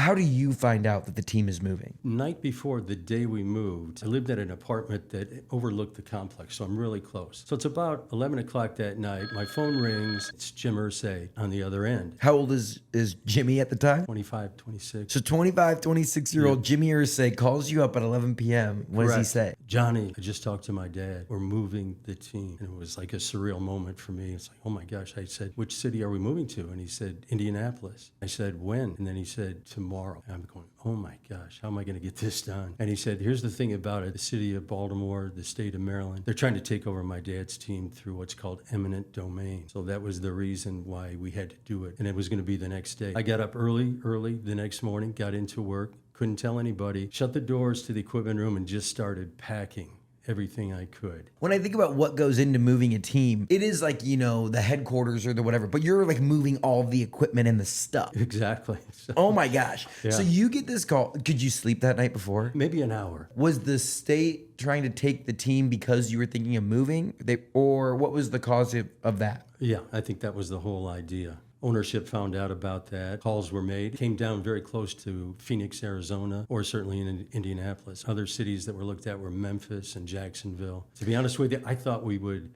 How do you find out that the team is moving? Night before the day we moved, I lived at an apartment that overlooked the complex, so I'm really close. So it's about 11 o'clock that night. My phone rings. It's Jim Irsay on the other end. How old is Jimmy at the time? 25, 26. So 25, 26-year-old Jimmy Irsay calls you up at 11 p.m. What does he say? Johnny, I just talked to my dad. We're moving the team. And it was like a surreal moment for me. It's like, oh my gosh. I said, which city are we moving to? And he said, Indianapolis. I said, when? And then he said, tomorrow. And I'm going, oh my gosh, how am I going to get this done? And he said, here's the thing about it. The city of Baltimore, the state of Maryland, they're trying to take over my dad's team through what's called eminent domain. So that was the reason why we had to do it. And it was going to be the next day. I got up early the next morning, got into work, couldn't tell anybody, shut the doors to the equipment room and just started packing everything I could. When I think about what goes into moving a team, it is like, the headquarters or the whatever, but you're like moving all the equipment and the stuff. Exactly. So, Oh my gosh. Yeah. So you get this call. Could you sleep that night before? maybe an hour. Was the state trying to take the team because you were thinking of moving? Or what was the cause of that? Yeah, I think that was the whole idea. Ownership found out about that. Calls were made. Came down very close to Phoenix, Arizona, or certainly in Indianapolis. Other cities that were looked at were Memphis and Jacksonville. To be honest with you, I thought we would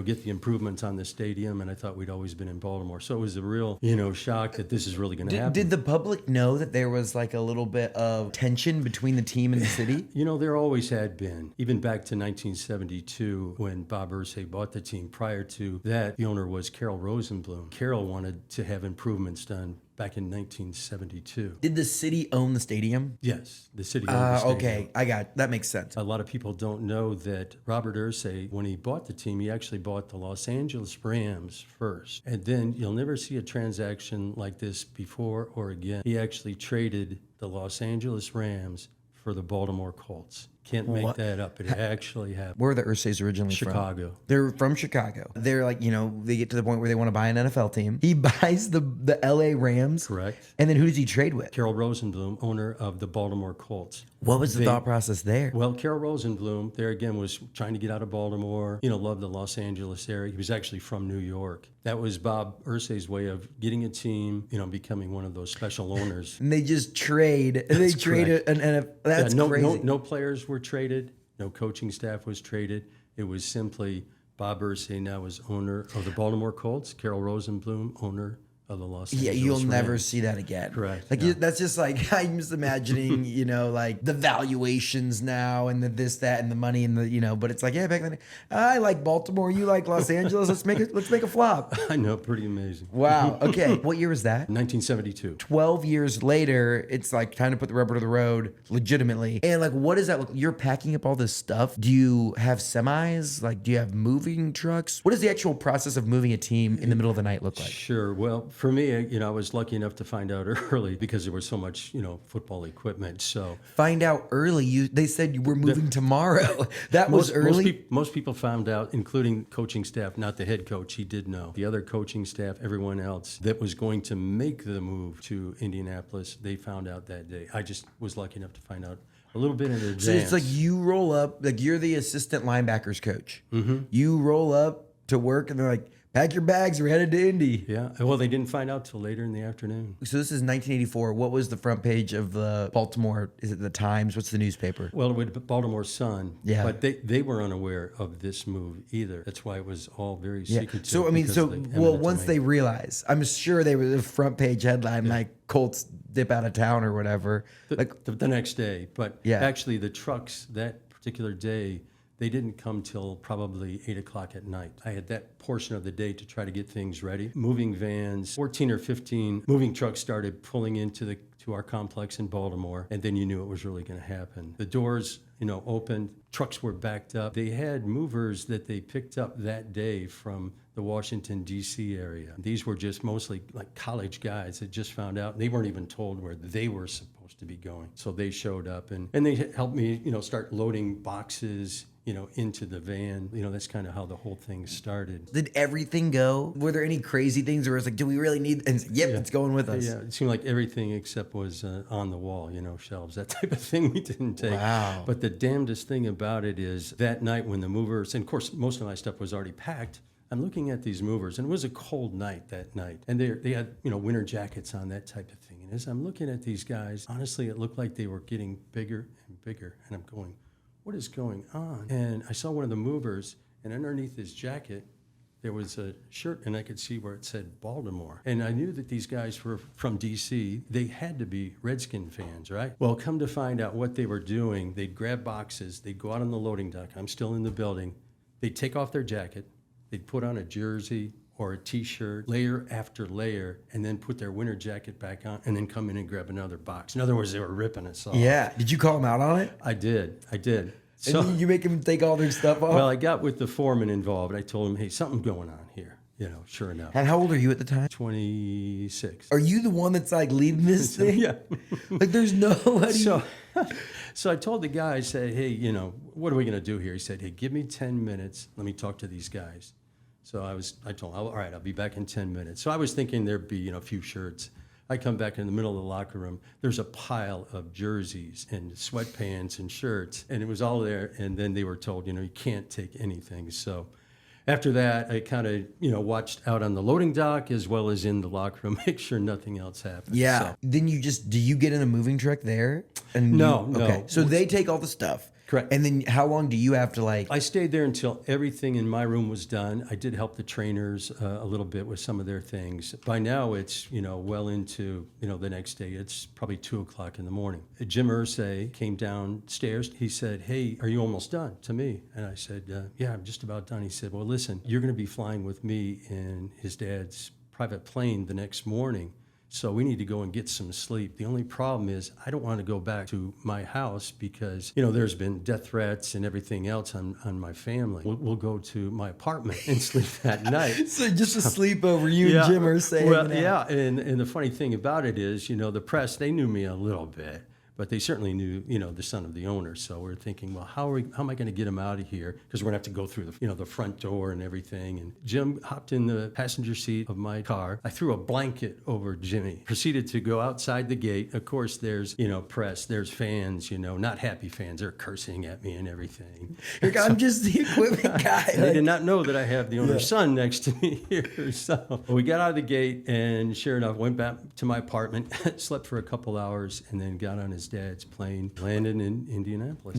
get the improvements on the stadium, and I thought we'd always been in Baltimore. So it was a real, shock that this is really going to happen. Did the public know that there was like a little bit of tension between the team and the city? There always had been. Even back to 1972 when Bob Irsay bought the team. Prior to that, the owner was Carol Rosenblum. Carol wanted to have improvements done back in 1972. Did the city own the stadium? Yes, the city owned the stadium. Okay, that makes sense. A lot of people don't know that Robert Irsay, when he bought the team, he actually bought the Los Angeles Rams first. And then you'll never see a transaction like this before or again. He actually traded the Los Angeles Rams for the Baltimore Colts. Can't make that up. It actually happened. Where are the Irsays originally from? Chicago. They're from Chicago. They're like, they get to the point where they want to buy an NFL team. He buys the LA Rams. Correct. And then who does he trade with? Carol Rosenblum, owner of the Baltimore Colts. What was the thought process there? Well, Carol Rosenblum, there again, was trying to get out of Baltimore, loved the Los Angeles area. He was actually from New York. That was Bob Irsay's way of getting a team, becoming one of those special owners. And they just trade. They trade an NFL. That's crazy. No players were traded. No coaching staff was traded. It was simply Bob Irsay now is owner of the Baltimore Colts. Carol Rosenblum, owner of the Los Angeles you'll Rams. never see that again. Correct. That's just like, I'm just imagining, like the valuations now and the this, that, and the money and the, but it's like, yeah, back then, I like Baltimore, you like Los Angeles, let's make a flop. I know, pretty amazing. Wow. Okay. What year was that? 1972. 12 years later, it's like trying to put the rubber to the road legitimately. And like, what does that look like? You're packing up all this stuff. Do you have semis? Like, do you have moving trucks? What does the actual process of moving a team in the middle of the night look like? Sure. Well, for me, I was lucky enough to find out early because there was so much, football equipment. So find out early. They said you were moving tomorrow. That was early. Most people found out, including coaching staff, not the head coach. He did know. The other coaching staff, everyone else that was going to make the move to Indianapolis, they found out that day. I just was lucky enough to find out a little bit in advance. So it's like you roll up, like you're the assistant linebackers coach. Mm-hmm. You roll up to work and they're like, pack your bags, we're headed to Indy. Yeah. Well, they didn't find out till later in the afternoon. So this is 1984. What was the front page of the Baltimore? Is it the Times? What's the newspaper? Well, it would be Baltimore Sun. Yeah. But they were unaware of this move either. That's why it was all very secretive. So, once they realize, I'm sure they were the front page headline, like Colts dip out of town or whatever. The next day. But yeah. Actually, the trucks that particular day, they didn't come till probably 8 o'clock at night. I had that portion of the day to try to get things ready. Moving vans, 14 or 15 moving trucks started pulling into our complex in Baltimore, and then you knew it was really going to happen. The doors, opened, trucks were backed up. They had movers that they picked up that day from the Washington, D.C. area. These were just mostly like college guys that just found out. They weren't even told where they were supposed to be going. So they showed up, and they helped me, start loading boxes, into the van. That's kind of how the whole thing started. Did everything go? Were there any crazy things where it's like, do we really need, and it's going with us? Yeah, it seemed like everything except was on the wall, shelves, that type of thing we didn't take. Wow. But the damnedest thing about it is that night when the movers, and of course most of my stuff was already packed, I'm looking at these movers, and it was a cold night that night, and they had, you know, winter jackets on, that type of thing. And as I'm looking at these guys, honestly, it looked like they were getting bigger and bigger, and I'm going, what is going on? And I saw one of the movers, and underneath his jacket, there was a shirt, and I could see where it said Baltimore. And I knew that these guys were from D.C. They had to be Redskin fans, right? Well, come to find out what they were doing, they'd grab boxes, they'd go out on the loading dock. I'm still in the building. They'd take off their jacket, they'd put on a jersey or a T-shirt, layer after layer, and then put their winter jacket back on, and then come in and grab another box. In other words, they were ripping us off. Yeah. Did you call them out on it? I did. So, and you make them take all their stuff off? Well, I got with the foreman involved. I told him, hey, something's going on here. You know, sure enough. And how old are you at the time? 26. Are you the one that's like leading this thing? Yeah. Like there's nobody. So I told the guy, I said, hey, you know, what are we going to do here? He said, hey, give me 10 minutes. Let me talk to these guys. So I told him, all right, I'll be back in 10 minutes. So I was thinking there'd be, you know, a few shirts. I come back in the middle of the locker room. There's a pile of jerseys and sweatpants and shirts, and it was all there. And then they were told, you know, you can't take anything. So after that, I kind of, you know, watched out on the loading dock as well as in the locker room, make sure nothing else happened. Yeah. So, Then do you get in a moving truck there? And No. Okay. So they take all the stuff. Correct. And then how long do you have to like? I stayed there until everything in my room was done. I did help the trainers a little bit with some of their things. By now, it's, you know, well into, you know, the next day. It's probably 2 o'clock in the morning. Jim Irsay came downstairs. He said, hey, are you almost done? To me. And I said, yeah, I'm just about done. He said, well, listen, you're going to be flying with me in his dad's private plane the next morning. So we need to go and get some sleep. The only problem is I don't want to go back to my house because, you know, there's been death threats and everything else on my family. We'll go to my apartment and sleep that night. So just a sleepover, you and Jim are saying. Well, yeah, and the funny thing about it is, you know, the press, they knew me a little bit. But they certainly knew, you know, the son of the owner. So we're thinking, well, how am I going to get him out of here? Because we're going to have to go through the, you know, the front door and everything. And Jim hopped in the passenger seat of my car. I threw a blanket over Jimmy. Proceeded to go outside the gate. Of course, there's, you know, press. There's fans, you know, not happy fans. They're cursing at me and everything. I'm just the equipment guy. They did not know that I have the owner's son next to me here. So we got out of the gate, and sure enough, went back to my apartment, slept for a couple hours, and then got on his dad's plane, landed in Indianapolis.